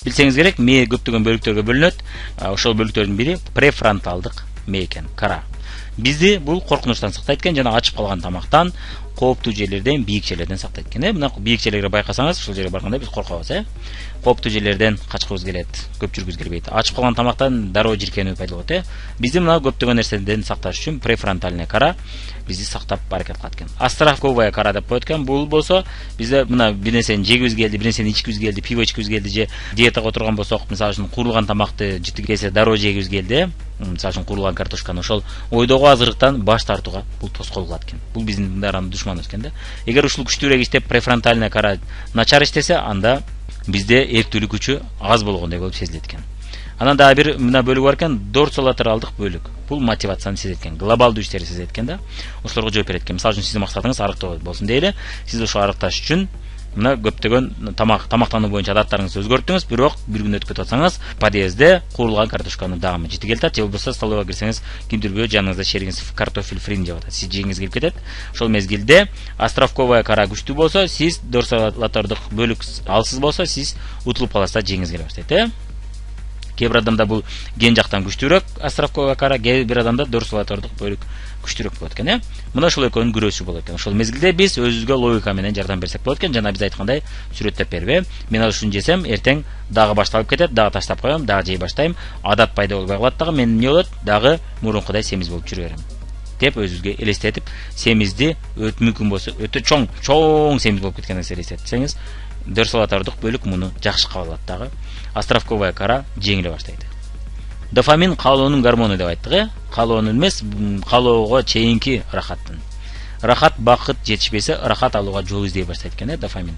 Билсеңиз керек, мээ көптөгөн бөлүктөргө бөлүнөт. Ошол бөлүктөрдүн бири префронталдык мээ экен, кара. Бизди бул коркунучтан сактайт экен, жана ачып калган тамактан, кооптуу жерлерден, бийик жерлерден сактайт экен. Мына бийик жерлерге байкасаңыз, ушул жерге барганда биз коркобуз, Кооптуу жерлерден качкыбыз келет, көп жүргүбүз келбейт. Ачып калган тамактан дароо жиркенүү пайда болот, Бизди мына көптөгөн нерседен сакташ үчүн префронтальный кара бизди сактап аракет кылат экен. Островковая кара деп коет экен. Бул болсо бизде мына бир нерсени жегибиз келди, бир нерсени ичкибиз келди, пиво ичкибиз келди же диетага отурган болсок, мисалы үчүн куурулган тамакты жытып келсе дароо жегибиз келди, мисалы үчүн куурулган картошканы, ошол ойдогу азырыктан баш тартууга бул тоскоол кылат экен. Бул биздин даранын душманыбыз экен. Эгер ушул күчтүүрөөк иштеп префронтальный кара начар иштесе, анда бизде эрктүүлүк күчү аз болгондой болуп сезилет экен. Анан дагы бир мына бөлүк бар экен, дорсолатералдык бөлүк. Бул мотивацияны сезет экен, глобалдуу иштерди сезет экен да. Ошолорго жооп берет экен. Мисалы үчүн сиздин максатыңыз арыктоо болсун дейли. Сиз ошо арыкташ үчүн мына көптөгөн тамактануу боюнча адаттарыңызды өзгөрттүңүз, бирок бир күн өтүп кетип атсаңыз, подъездде куурулган картошканы дагы жити келатат, же болбосо столовойго кирсеңиз, кимдирбөө жаныңызда шеригиңиз картофель фрин жеп атат. Сиз жегиңиз келип кетет. Ошол мезгилде островковая кара күчтүү болсо, сиз дорсолатордук бөлүк алсыз болсо, сиз утулуп каласыз да, жегиңиз келе баштайт, Кээ бир адамда бул ген жактан күчтүүрөөк островковая кара, кээ бир адамда дорсолатордук бөлүк күчтүүрөөк болот экен, Мына ошол экөөнүн күрөшү болот экен. Ошол мезгилде биз өзүбүзгө логика менен жардам берсек болот экен. Жана биз айткандай, сүрөттөп берип, мен ушуну жесем, эртең дагы башталып кетет, дагы таштап коем, дагы жей баштайм, адат пайда болбой калат дагы, мен эмне болот? Дагы мурункудай семиз болуп жүрө берем деп өзүбүзгө элестетип, семизди мүмкүн болсо өтө чоң семиз болуп кеткен нерсе элестетсеңиз, дорсолатордук бөлүк муну жакшы кабыл алат дагы. Островковая кара жеңиле баштайт. Дофамин каалоонун гормону деп айттык, Каалоонун эмес, каалоого чейинки рахаттын. Рахат, бакыт жетишпесе, рахат алууга жол издей баштайт экен, дофамин.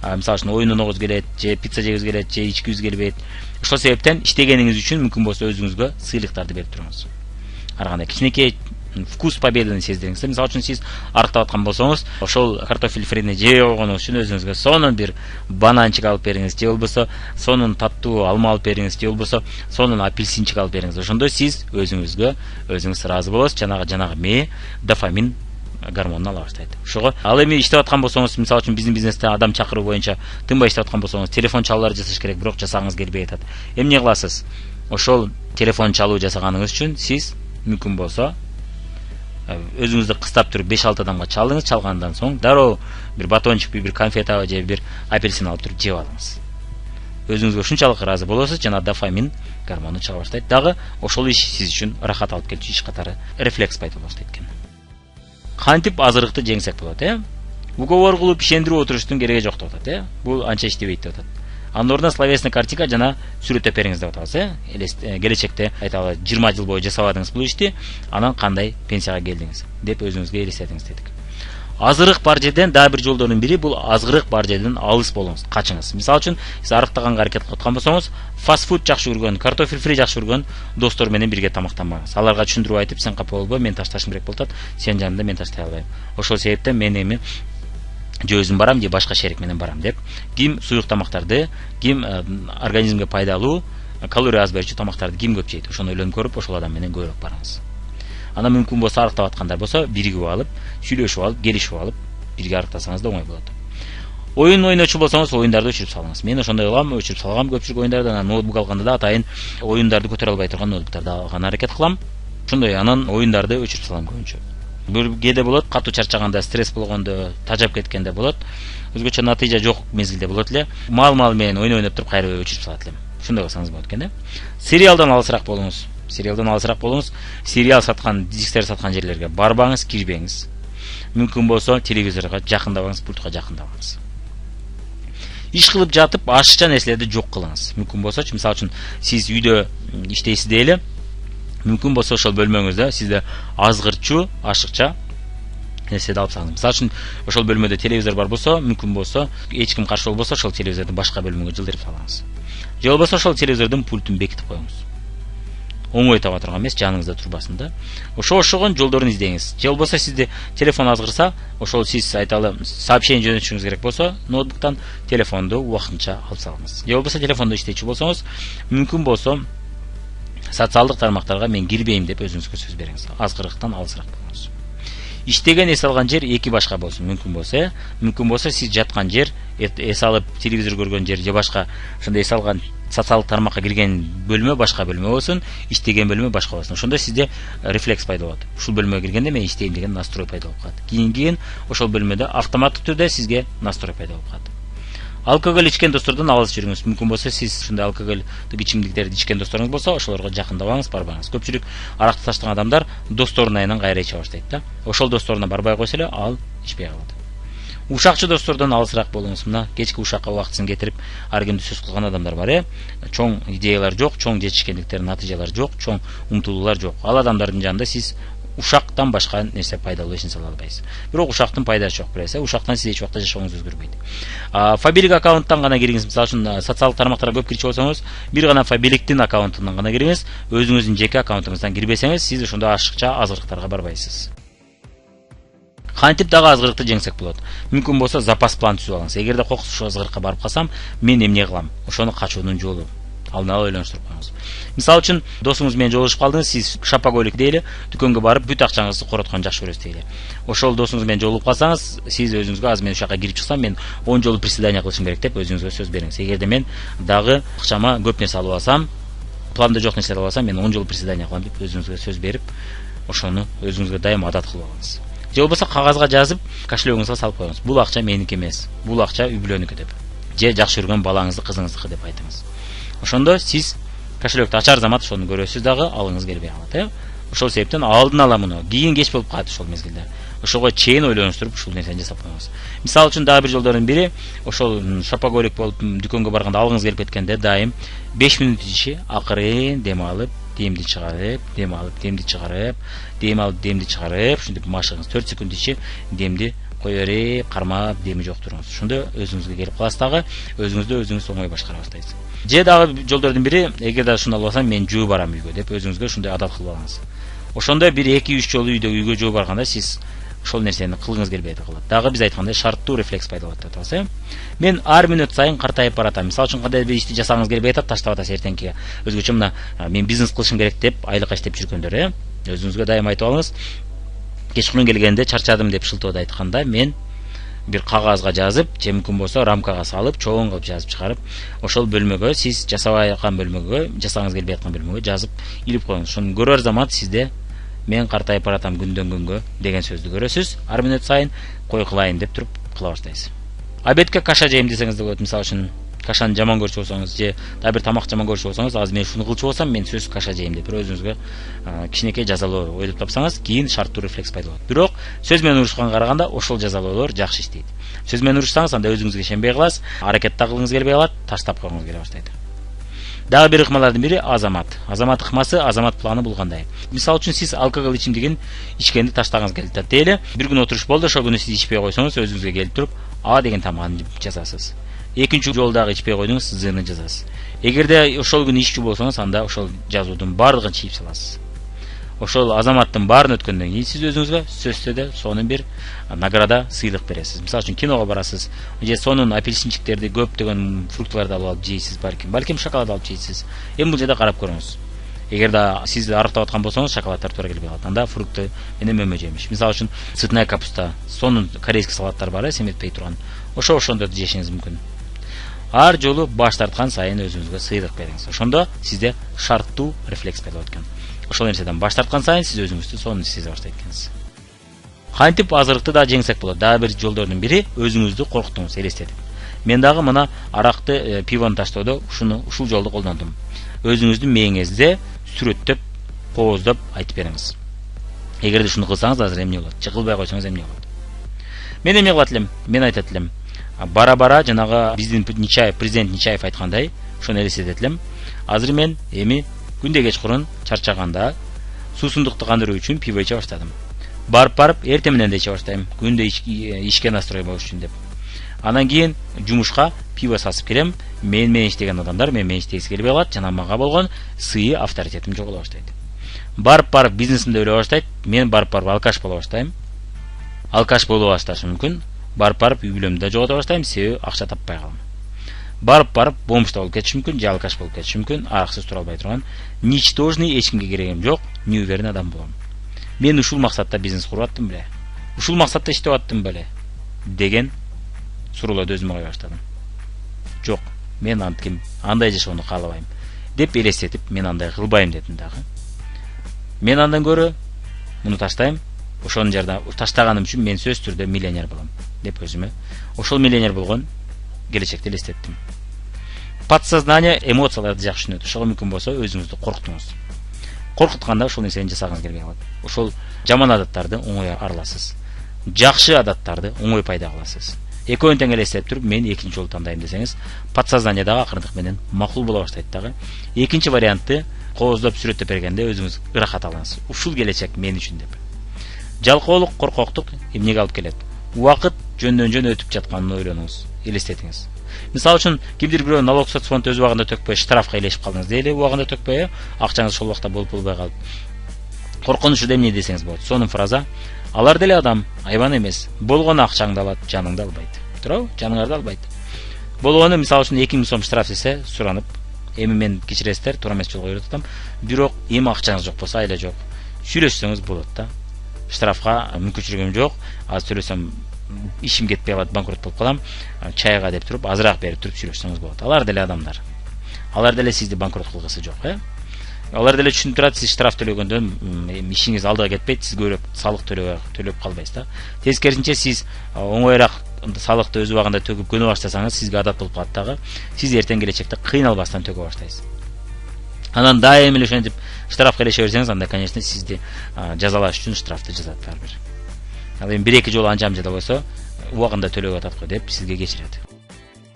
Мисалы үчүн оюн ойногуз келет, же пицца жегиз келет, же ичкибиз келбейт. Ошол себептен иштегениңиз үчүн мүмкүн болсо өзүңүзгө сыйлыктарды берип туруңуз. Ар кандай кичинекей вкус победаны сездириңиз. Мисалы үчүн сиз арыктап аткан болсоңуз, ошол картофель фрини жеп койгонуңуз үчүн өзүңүзгө сонун бир бананчик алып бериңиз, же болбосо сонун таттуу алма алып бериңиз, же болбосо сонун апельсинчик алып бериңиз. Ошондо сиз өзүңүзгө ыраазы болосуз, жанагы мээ дофамин гормонун ала баштайт. Ошого ал эми иштеп аткан болсоңуз, мисалы үчүн биздин бизнесте адам чакыруу боюнча тынбай иштеп аткан болсоңуз, телефон чалуулар жасаш керек, бирок жасагыңыз келбей атат. Эмне кыласыз? Ошол телефон чалуу жасаганыңыз үчүн сиз мүмкүн болсо өзүңүздү кыстап туруп 5-6 адамга чалдыңыз, чалгандан соң дароо бир батончик, бир конфета же бир апельсин алып туруп жеп алыңыз. Өзүңүзгө ушунчалык ыраазы болосуз, жана дофамин гормону чыга баштайт. Дагы ошол иш сиз үчүн рахат алып келчү иш катары рефлекс пайда боло баштайт экен. Кантип азырыкты жеңсек болот, Уговор кылып ишендирип отуруштун кереги жок деп атат, Бул анча иштебейт деп атат. Анын ордуна словесный картинка жана сүрөттөп бериңиз деп атабыз, Келечекте айталы 20 жыл бою жасабадыңыз бул ишти, анан кандай пенсияга келдиңиз деп өзүңүзгө элестетиңиз дедик. Азырык бар жерден дагы бир жолдордун бири бул азырык бар жерден алыс болуңуз, качыңыз. Мисалы үчүн сиз арыктаганга аракет кылып аткан болсоңуз, фастфуд жакшы көргөн, картофель фри жакшы көргөн достор менен бирге тамактанбаңыз. Аларга түшүндүрүп айтып, сен капа болбо, мен ташташым керек болот, сен жанымда, мен таштай албайм. Ошол себептен мен эми же өзүм барам, же башка шерик менен барам деп, ким суюк тамактарды, ким организмге пайдалуу, калория аз берүүчү тамактарды ким көп жейт, ошону ойлонуп көрүп, ошол адам менен көбүрөөк барыңыз. Анан мүмкүн болсо арыктап аткандар болсо, биригип алып, сүйлөшүп алып, келишип алып, бирге арыктасаңыз да оңой болот. Оюн ойночу болсоңуз, оюндарды өчүрүп салыңыз. Мен ошондой кылам, өчүрүп салгам көпчүлүк оюндарды, анан ноутбук алганда да атайын оюндарды көтөрө албай турган ноутбуктарды алган аракет кылам. Ошондой анан оюндарды өчүрүп салам көбүнчө. Бир кээде болот, катуу чарчаганда, стресс болгондо, тажап кеткенде болот. Өзгөчө натыйжа жок мезгилде болот эле. Мал менен ойноп туруп кайра өчүрүп салат элем. Ошондой кылсаңыз болот экен, Сериалдан алысыраак болуңуз. Сериал саткан, дисктер саткан жерлерге барбаңыз, кирбеңиз. Мүмкүн болсо телевизорго жакындабаңыз, пультка жакындабаңыз. Иш кылып жатып, ашыкча нерселерди жок кылыңыз. Мүмкүн болсо, мисалы үчүн сиз үйдө иштейсиз дейли. Мүмкүн болсо ошол бөлмөңүздө сизде азгырчу, ашыкча нерседи алып салыңыз. Мисалы үчүн ошол бөлмөдө телевизор бар болсо, мүмкүн болсо, эч ким каршы болбосо, ошол телевизорду башка бөлмөгө жылдырып салыңыз. Же болбосо ошол телевизордун пультун бекитип коюңуз. Оңой таба турган эмес, жаныңызда турбасын да. Ошогон жолдорун издеңиз. Же болбосо сизде телефон азгырса, ошол сиз айталы сообщение жөнөтүшүңүз керек болсо, ноутбуктан телефонду убактынча алып салыңыз. Же болбосо телефондо иштечү болсоңуз, мүмкүн болсо социалдык тармактарга мен кирбейм деп өзүңүзгө сөз бериңиз. Азгырыктан алысыраак болуңуз. иштеген эс алган жер эки башка болсун, мүмкүн болсо сиз жаткан жер, эс алып телевизор көргөн жер же башка ошондой эс алган социалдык тармакка кирген бөлмө башка бөлмө болсун, иштеген бөлмө башка болсун. Ошондо сизде рефлекс пайда болот. Ушул бөлмөгө киргенде мен иштейм деген настрой пайда болуп калат. Кийин ошол бөлмөдө автоматтык түрдө сизге настрой пайда болуп калат. Алкоголь ичкен достордон алыс жүрүңүз. Мүмкүн болсо сиз ушундай алкоголдук ичимдиктерди ичкен досторуңуз болсо, ошолорго жакындабаңыз, барбаңыз. Көпчүлүк аракты таштаган адамдар досторунун айынан кайра иче баштайт да. Ошол досторуна барбай койсо эле ал ичпей калат. Ушакчы достордон алысыраак болуңуз. Мына кечки ушакка убактысын кетирип, ар кимди сөз кылган адамдар бар, чоң идеялар жок, чоң жетишкендиктердин натыйжалары жок, чоң умтулуулар жок. Ал адамдардын жанында сиз ушактан башка нерсе пайдалуу ишин сала албайсыз. Бирок ушактын пайдасы жок, билесиз. Ушактан сиз эч убакта жашооңуз өзгөрбөйт. Фабилик аккаунттан гана кириңиз. Мисалы үчүн социалдык тармактарга көп кирчү болсоңуз, бир гана фабиликтин аккаунтунан гана кириңиз. Өзүңүздүн жеке аккаунтуңуздан кирбесеңиз, сиз ошондо ашыкча азгырыктарга барбайсыз. Кантип дагы азгырыкты жеңсек болот? Мүмкүн болсо запас план түзүп алыңыз. Эгерде кокус ушул азгырыкка барып калсам, мен эмне кылам? Ошону качуунун жолу. Алдын ала ойлонуштуруп коюңуз. Мисалы үчүн досуңуз менен жолугушуп калдыңыз, сиз шопоголик дейли, дүкөнгө барып бүт акчаңызды коротконду жакшы көрөсүз дейли. Ошол досуңуз менен жолугуп калсаңыз, сиз өзүңүзгө азыр мен ушакка кирип чыксам, мен 10 жолу приседание кылышым керек деп өзүңүзгө сөз бериңиз. Эгерде мен дагы акчама көп нерсе алып алсам, планда жок нерсе алып алсам, мен 10 жолу приседание кылам деп өзүңүзгө сөз берип, ошону өзүңүзгө дайым адат кылып алыңыз. Же болбосо кагазга жазып, кошелегиңизге салып коюңуз. Бул акча меники эмес, бул акча үй бүлөнүкү деп. Же жакшы көргөн балаңыздын, кызыңыздыкы деп айтыңыз. Ошондо сиз кошелектү ачар замат ошону көрөсүз дагы, алыңыз келбей калат, Ошол себептен алдын ала муну кийин кеч болуп калат ошол мезгилде. Ошого чейин ойлонуштуруп ушул нерсени жасап коюңуз. Мисалы үчүн дагы бир жолдордун бири, ошол шопоголик болуп дүкөнгө барганда алгыңыз келип кеткенде дайым 5 минут ичи акырын дем алып, демди чыгарып, дем алып, демди чыгарып, дем алып, демди чыгарып, ушинтип машыгыңыз. 4 секунд ичи демди кой берип, кармап, деми жок туруңуз. Ошондо өзүңүзгө келип каласыз дагы, өзүңүз оңой башкара баштайсыз. Же дагы жолдордун бири, эгерде ушуну алып алсам, мен жөө барам үйгө деп өзүңүзгө ушундай адат кылып алыңыз. Ошондо 1-2-3 жолу үйгө жөө барганда сиз ошол нерсени кылгыңыз келбей калат. Дагы биз айткандай шарттуу рефлекс пайда болот деп атабыз, Мен ар мүнөт сайын картайып баратам. Мисалы үчүн кандай бир ишти жасагыңыз келбей атат, таштап атасыз эртеңкиге. Өзгөчө мына мен бизнес кылышым керек деп айлыкка иштеп жүргөндөр, өзүңүзгө дайым айтып алыңыз. Кечкурун келгенде чарчадым деп шылтоодо айтканда, мен бир кагазга жазып, же мүмкүн болсо рамкага салып, чоң кылып жазып чыгарып, ошол бөлмөгө сиз жасабай аткан бөлмөгө, жасагыңыз келбей аткан бөлмөгө жазып илип коюңуз. Ошону көрөр замат сизде мен картайып баратам күндөн күнгө деген сөздү көрөсүз. Ар мүнөт сайын кой кылайын деп туруп кыла баштайсыз. Обедке каша жейм десеңиз да болот. Мисалы үчүн кашаны жаман көрчү болсоңуз, же дагы бир тамак жаман көрчү болсоңуз, азыр мен шуну кылчу болсам, мен сөзсүз каша жейм деп өзүңүзгө кичинекей жазалоо ойлоп тапсаңыз, кийин шарттуу рефлекс пайда болот. Бирок сөз менен урушканга караганда ошол жазалоолор жакшы иштейт. Сөз менен урушсаңыз, анда өзүңүзгө ишенбей каласыз, аракет да кылгыңыз келбей калат, таштап койгуңуз келе баштайт. Дагы бир ыкмалардын бири азамат. Азамат ыкмасы, азамат планы бул кандай? Мисалы үчүн сиз алкоголь ичимдигин ичкенди таштагыңыз келип атат дейли. Бир күн отуруш болду, ошол күнү сиз ичпей койсоңуз, өзүңүзгө келип туруп, А деген тамагын жазасыз. Экинчи жолу дагы ичпей койдуңуз, Зны жазасыз. Эгерде ошол күнү иччү болсоңуз, анда ошол жазуудун баардыгын чийип саласыз. Ошол азаматтын баарын өткөндөн кийин сиз өзүңүзгө сөзсүз да сонун бир награда, сыйлык бересиз. Мисалы үчүн киного барасыз, же сонун апельсинчиктерди, көптөгөн фруктыларды алып жейсиз, балким шоколад алып жейсиз. Эми бул жерде карап көрүңүз. Эгерде сиз арыктап аткан болсоңуз, шоколаддар туура келбей калат. Анда фрукты менен мөмө жемиш. Мисалы үчүн цветная капуста, сонун корейский салаттар бар, семетпей турган. Ошондо жешиңиз мүмкүн. Ар жолу баш тарткан сайын өзүңүзгө сыйлык бериңиз. Ошондо сизде шарттуу рефлекс пайда болот экен. Ошол нерседен баш тарткан сайын сиз өзүңүздү сонун сезе баштайт экенсиз. Кантип азырыкты да жеңсек болот? Дагы бир жолдордун бири өзүңүздү коркутуңуз, элестетип. Мен дагы мына аракты, пивону таштоодо ушул жолду колдондум. Өзүңүздүн мээңизде сүрөттөп, кооздоп айтып бериңиз. Эгерде ушуну кылсаңыз, азыр эмне болот? Же кылбай койсоңуз эмне болот? Мен эмне кылат элем? Мен айтат элем. Бара-бара жанагы биздин президент Нечаев айткандай, ошону элестетет элем. Азыр мен эми күндө кечкурун чарчаганда суусундукту кандыруу үчүн пиво иче баштадым. Барып эртең менен да иче баштайм, күндө ичке настрой болуш үчүн деп. Анан кийин жумушка пиво сасып келем. Мен иштеген адамдар менен иштегиси келбей калат, жана мага болгон сыйы, авторитетим жоголо баштайт. Барып бизнесимди өлө баштайт. Мен барып алкаш боло баштайм. Алкаш боло башташым мүмкүн. Барып үй бүлөмдү да жогото баштайм, себеби акча таппай калам. Барып бомжда болуп кетишим мүмкүн, же алкаш болуп кетишим мүмкүн, араксыз тура албай турган, ничтожный, эч кимге керегим жок, неуверенный адам болом. Мен ушул максатта бизнес куруп аттым беле. ушул максатта иштеп аттым беле деген суроолорду өзүмө кое баштадым. Жок, мен антким андай жашоону каалабайм деп элестетип, мен андай кылбайм дедим дагы. Мен андан көрө муну таштайм, ошонун жерде таштаганым үчүн мен сөзсүз түрдө миллионер болом деп өзүмө ошол миллионер болгон келечекти элестеттим. Подсознание эмоцияларды жакшы түшүнөт. Ошого мүмкүн болсо өзүңүздү коркутуңуз. Коркутканда ошол нерсени жасаганыңыз келбей калат. Ошол жаман адаттарды оңой арыласыз. Жакшы адаттарды оңой пайда кыласыз. Экөөнү тең элестетип туруп, мен экинчи жолду тандайм десеңиз, подсознание дагы акырындык менен макул боло баштайт дагы. Экинчи вариантты кооздоп сүрөттөп бергенде өзүңүз ырахат аласыз. Ушул келечек мен үчүн деп. Жалкоолук, коркоктук эмнеге алып келет? Убакыт жөндөн-жөн өтүп жатканын ойлонуңуз, элестетиңиз. Мисалы үчүн, кимдир бирөө налог соцфонд өз убагында төкпөй, штрафка илешип калдыңыз дейли, убагында төкпөй, акчаңыз ошол убакта болбой калып. Коркунучу эмне десеңиз болот. Сонун фраза: алар деле адам, айбан эмес. Болгону акчаңды алат, жаныңды албайт. Туурабы? Жаныңарды албайт. Болгону мисалы үчүн 2000 сом штраф десе, суранып, эми мен кечиресиздер, туура эмес жолго үйрөтүп атам. Бирок эми акчаңыз жок болсо, айла жок. Сүйлөшсөңүз болот да. Штрафка мүмкүнчүлүгүм жок. Азыр сүйлөсөм ишим кетпей калат, банкрот болуп калам. Чайга деп туруп, азыраак берип туруп сүйлөшсөңүз болот. Алар деле адамдар. Алар деле сизди банкрот кылгысы жок, Алар деле түшүнүп турат, сиз штраф төлөгөндөн ишиңиз алдыга кетпейт, сиз көрөп салык төлөп калбайсыз да. Тескерисинче, сиз оңоюраак салыкты өз убагында төгүп көнө баштасаңыз, сизге адат болуп калат дагы. Сиз эртең келечекте кыйналбастан төгө баштайсыз. Анан дайыма эле ошентип штрафка илеше берсеңиз, анда, конечно, сизди жазалаш үчүн штрафты жазат барбир. Ал эми 1-2 жолу анжам жада болсо, убагында төлөп атат го деп сизге кечирет.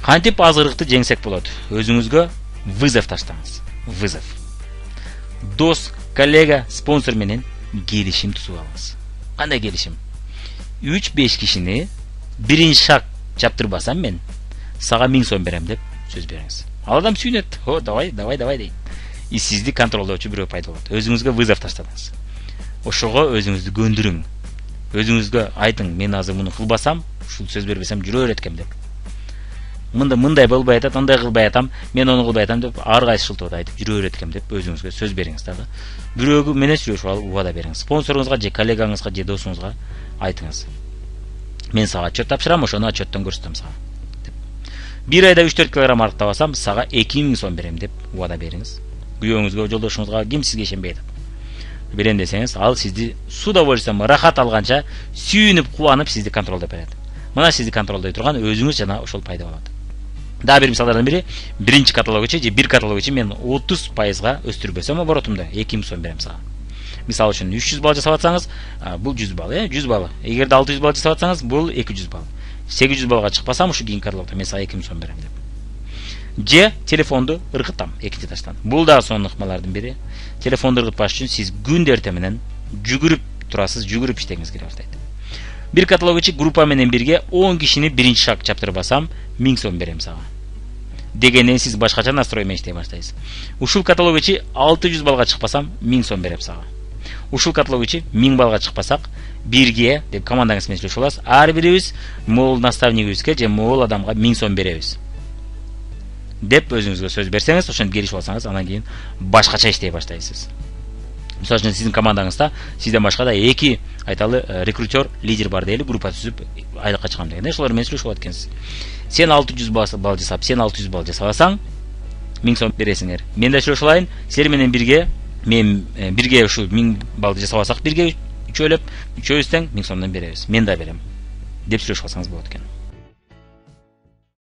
Кантип азгырыкты жеңсек болот? Өзүңүзгө вызов таштаңыз. Вызов. Дос, коллега, спонсор менен келишим тузуп алыңыз. Кандай келишим? 3-5 кишини биринчи шаг чаптырбасам мен сага 1000 сом берем деп сөз бериңиз. Ал адам сүйүнөт. О, давай дейт. И сизди контролдоочу бирөө пайда болот. Өзүңүзгө вызов таштадыңыз. Ошого өзүңүздү көндүрүң. Өзүңүзгө айтың, мен азыр муну кылбасам, ушул сөз бербесем жүрө береткем деп. Мындай болбой атат, андай кылбай атам, мен ону кылбай атам деп ар кайсы шылтоодо айтып жүрө береткем деп өзүңүзгө сөз бериңиз дагы. Бирөөгө менен сүйлөшүп алып убада бериңиз. Спонсоруңузга же коллегаңызга же досуңузга айтыңыз. Мен сага отчет тапшырам, ошону отчеттон көрсөтөм сага деп. 1 айда 3-4 килограмм арыктабасам, сага 2000 сом берем деп убада бериңиз. Күйөөңүзгө, жолдошуңузга, ким сизге ишенбей атат. Берем десеңиз, ал сизди с удовольствием рахат алганча сүйүнүп, кубанып сизди контролдоп берет. Мына сизди контролдой турган өзүңүз жана ошол пайда болот. Дагы бир мисалдардан бири, биринчи каталог үчүн же бир каталог үчүн мен 30%га өстүрбөсөм оборотумду 2000 сом берем сага. Мисалы үчүн 300 балл жасап атсаңыз, бул 100 балл, 100 балл. Эгерде 600 балл жасап атсаңыз, бул 200 балл. 800 баллга чыкпасам, ушу кийинки каталогдо мен сага 2000 сом берем деп. Же телефонду ыргытам экинчи таштан. Бул дагы сонун ыкмалардын бири. Телефонду ыргытпаш үчүн сиз күндө эртең менен жүгүрүп турасыз, жүгүрүп иштегиңиз келе баштайт. Бир каталог үчүн группа менен бирге 10 кишини биринчи шаг чаптырбасам, 1000 сом берем сага. Дегенен сиз башкача настрой менен иштей баштайсыз. Ушул каталог үчүн 600 баллга чыкпасам, 1000 сом берем сага. Ушул каталог үчүн 1000 баллга чыкпасак, бирге деп командаңыз менен сүйлөшүп аласыз. Ар бирибиз могул наставнигибизге же могул адамга 1000 сом беребиз деп өзүңүзгө сөз берсеңиз, ошентип келишип алсаңыз, анан кийин башкача иштей баштайсыз. Мисалы үчүн сиздин командаңызда сизден башка да 2 айталы рекрутер, лидер бар дейли, группа түзүп айлыкка чыгам дегенде, ошолор менен сүйлөшүп алат экенсиз. Сен 600 балл жасап, сен 600 балл жасабасаң, 1000 сом бересиңер. Мен да сүйлөшүп алайын, силер менен бирге, мен бирге ушул 1000 балл жасабасак, бирге үчөөлөп, үчөөбүз тең 1000 сомдон беребиз. Мен да берем деп сүйлөшүп алсаңыз болот экен.